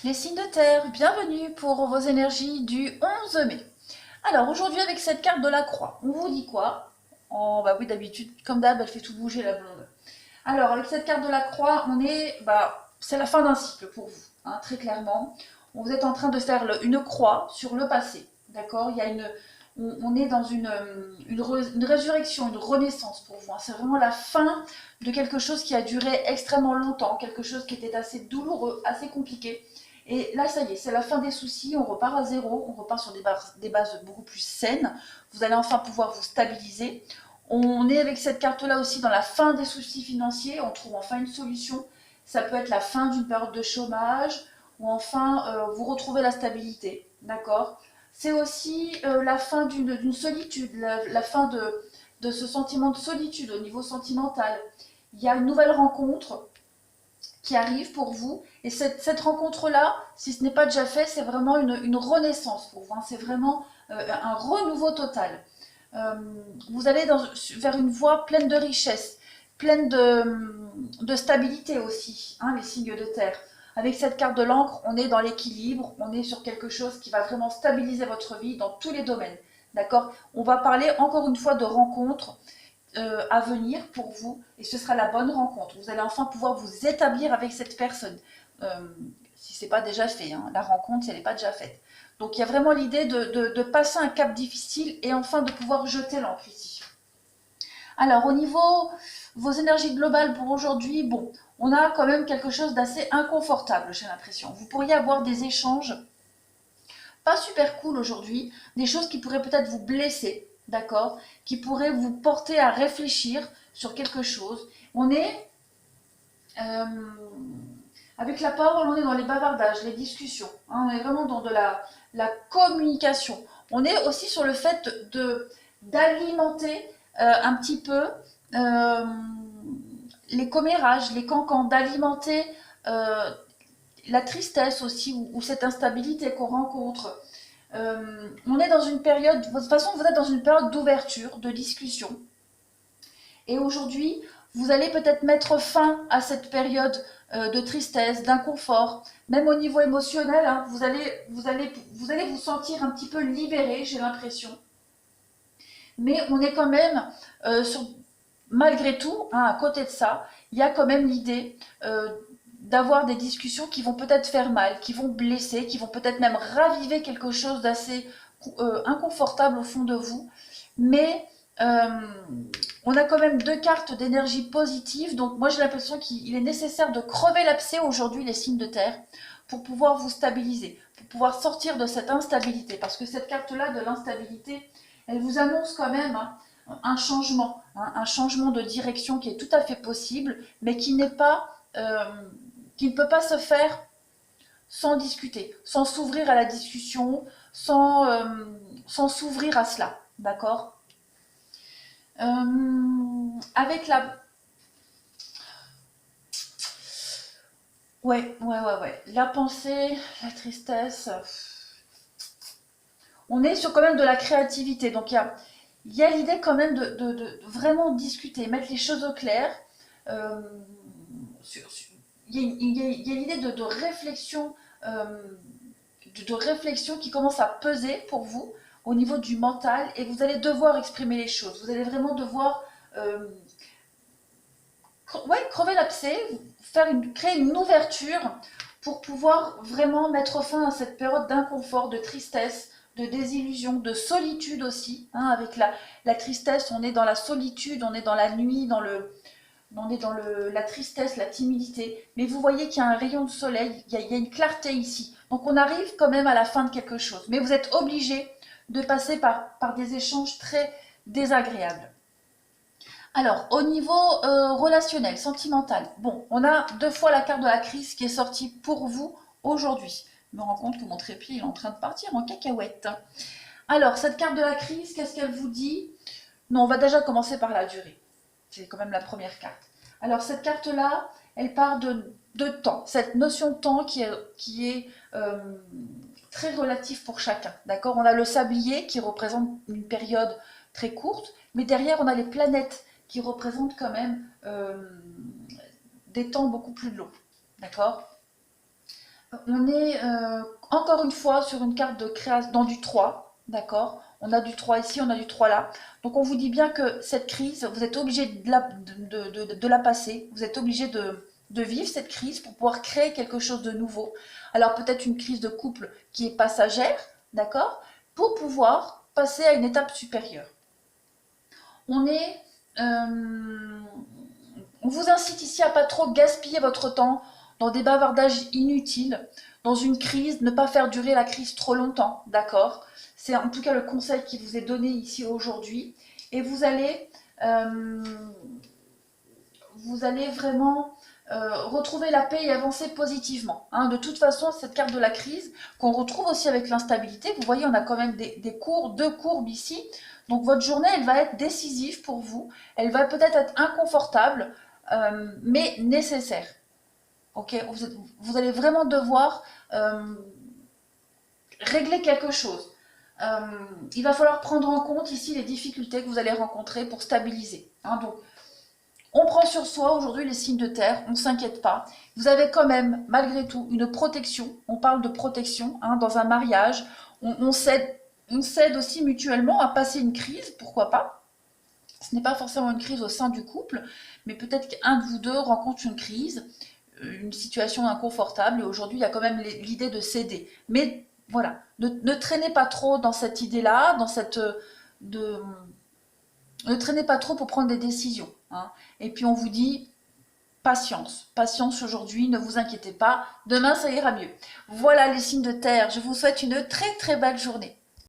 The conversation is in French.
Les signes de terre, bienvenue pour vos énergies du 11 mai. Alors aujourd'hui avec cette carte de la croix, on vous dit quoi? Oh bah oui, d'habitude, comme d'hab, elle fait tout bouger la blonde. Alors avec cette carte de la croix, c'est la fin d'un cycle pour vous, hein, très clairement. Vous êtes en train de faire une croix sur le passé, d'accord? On est dans une résurrection, une renaissance pour vous, hein. C'est vraiment la fin de quelque chose qui a duré extrêmement longtemps, quelque chose qui était assez douloureux, assez compliqué. Et là, ça y est, c'est la fin des soucis, on repart à zéro, on repart sur des bases beaucoup plus saines. Vous allez enfin pouvoir vous stabiliser. On est avec cette carte-là aussi dans la fin des soucis financiers, on trouve enfin une solution. Ça peut être la fin d'une période de chômage, ou enfin vous retrouvez la stabilité, d'accord? C'est aussi la fin d'une solitude, la fin de ce sentiment de solitude au niveau sentimental. Il y a une nouvelle rencontre qui arrive pour vous. Et cette rencontre-là, si ce n'est pas déjà fait, c'est vraiment une renaissance pour vous, hein. C'est vraiment un renouveau total. Vous allez vers une voie pleine de richesse, pleine de stabilité aussi, hein, les signes de terre. Avec cette carte de l'encre, on est dans l'équilibre, on est sur quelque chose qui va vraiment stabiliser votre vie dans tous les domaines. D'accord? On va parler encore une fois de rencontres à venir pour vous et ce sera la bonne rencontre. Vous allez enfin pouvoir vous établir avec cette personne. Si ce n'est pas déjà fait, hein, la rencontre si elle n'est pas déjà faite. Donc il y a vraiment l'idée de passer un cap difficile et enfin de pouvoir jeter l'encre ici. Alors au niveau vos énergies globales pour aujourd'hui, bon, on a quand même quelque chose d'assez inconfortable, j'ai l'impression. Vous pourriez avoir des échanges pas super cool aujourd'hui, des choses qui pourraient peut-être vous blesser, d'accord, qui pourraient vous porter à réfléchir sur quelque chose. On est euh, avec la parole, on est dans les bavardages, les discussions, hein, on est vraiment dans la communication. On est aussi sur le fait d'alimenter un petit peu les commérages, les cancans, d'alimenter la tristesse aussi ou cette instabilité qu'on rencontre. On est dans une période, de toute façon, vous êtes dans une période d'ouverture, de discussion. Et aujourd'hui, vous allez peut-être mettre fin à cette période de tristesse, d'inconfort, même au niveau émotionnel, hein, vous allez vous sentir un petit peu libéré, j'ai l'impression. Mais on est quand même, malgré tout, hein, à côté de ça, il y a quand même l'idée d'avoir des discussions qui vont peut-être faire mal, qui vont blesser, qui vont peut-être même raviver quelque chose d'assez inconfortable au fond de vous. Mais euh, on a quand même deux cartes d'énergie positive, donc moi j'ai l'impression qu'il est nécessaire de crever l'abcès aujourd'hui, les signes de terre, pour pouvoir vous stabiliser, pour pouvoir sortir de cette instabilité, parce que cette carte-là de l'instabilité, elle vous annonce quand même, hein, un changement de direction qui est tout à fait possible, mais qui ne peut pas se faire sans discuter, sans s'ouvrir à la discussion, sans s'ouvrir à cela, d'accord? Avec la... Ouais. La pensée, la tristesse... On est sur quand même de la créativité, donc il y a l'idée quand même de vraiment discuter, mettre les choses au clair. Euh, il y a l'idée de réflexion, de réflexion qui commence à peser pour vous au niveau du mental et vous allez devoir exprimer les choses. Vous allez vraiment devoir crever l'abcès, créer une ouverture pour pouvoir vraiment mettre fin à cette période d'inconfort, de tristesse, de désillusion, de solitude aussi, hein. Avec la tristesse, on est dans la solitude, on est dans la nuit, on est dans la tristesse, la timidité. Mais vous voyez qu'il y a un rayon de soleil, il y a une clarté ici. Donc on arrive quand même à la fin de quelque chose. Mais vous êtes obligé de passer par des échanges très désagréables. Alors, au niveau relationnel, sentimental, bon, on a deux fois la carte de la crise qui est sortie pour vous aujourd'hui. Je me rends compte que mon trépied est en train de partir en cacahuète. Alors, cette carte de la crise, qu'est-ce qu'elle vous dit? Non, on va déjà commencer par la durée. C'est quand même la première carte. Alors, cette carte-là, elle part de temps. Cette notion de temps qui est très relative pour chacun. D'accord? On a le sablier qui représente une période très courte, mais derrière, on a les planètes qui représentent quand même des temps beaucoup plus longs. D'accord? On est encore une fois sur une carte de création, dans du 3, d'accord? On a du 3 ici, on a du 3 là. Donc on vous dit bien que cette crise, vous êtes obligé de la passer, vous êtes obligé de vivre cette crise pour pouvoir créer quelque chose de nouveau. Alors peut-être une crise de couple qui est passagère, d'accord? Pour pouvoir passer à une étape supérieure. On est... euh, on vous incite ici à pas trop gaspiller votre temps dans des bavardages inutiles, dans une crise, ne pas faire durer la crise trop longtemps, d'accord? C'est en tout cas le conseil qui vous est donné ici aujourd'hui. Et euh, vous allez vraiment retrouver la paix et avancer positivement. Hein. De toute façon, cette carte de la crise, qu'on retrouve aussi avec l'instabilité, vous voyez, on a quand même deux courbes ici. Donc votre journée, elle va être décisive pour vous. Elle va peut-être être inconfortable, mais nécessaire. Ok, vous allez vraiment devoir régler quelque chose. Il va falloir prendre en compte ici les difficultés que vous allez rencontrer pour stabiliser. Hein. Donc, on prend sur soi aujourd'hui les signes de terre, on ne s'inquiète pas. Vous avez quand même, malgré tout, une protection. On parle de protection hein, dans un mariage. On s'aide aussi mutuellement à passer une crise, pourquoi pas. Ce n'est pas forcément une crise au sein du couple, mais peut-être qu'un de vous deux rencontre une crise, une situation inconfortable, et aujourd'hui, il y a quand même l'idée de céder. Mais voilà, ne traînez pas trop dans cette idée-là, de, ne traînez pas trop pour prendre des décisions. Hein. Et puis on vous dit, patience. Patience aujourd'hui, ne vous inquiétez pas, demain ça ira mieux. Voilà les signes de terre, je vous souhaite une très très belle journée.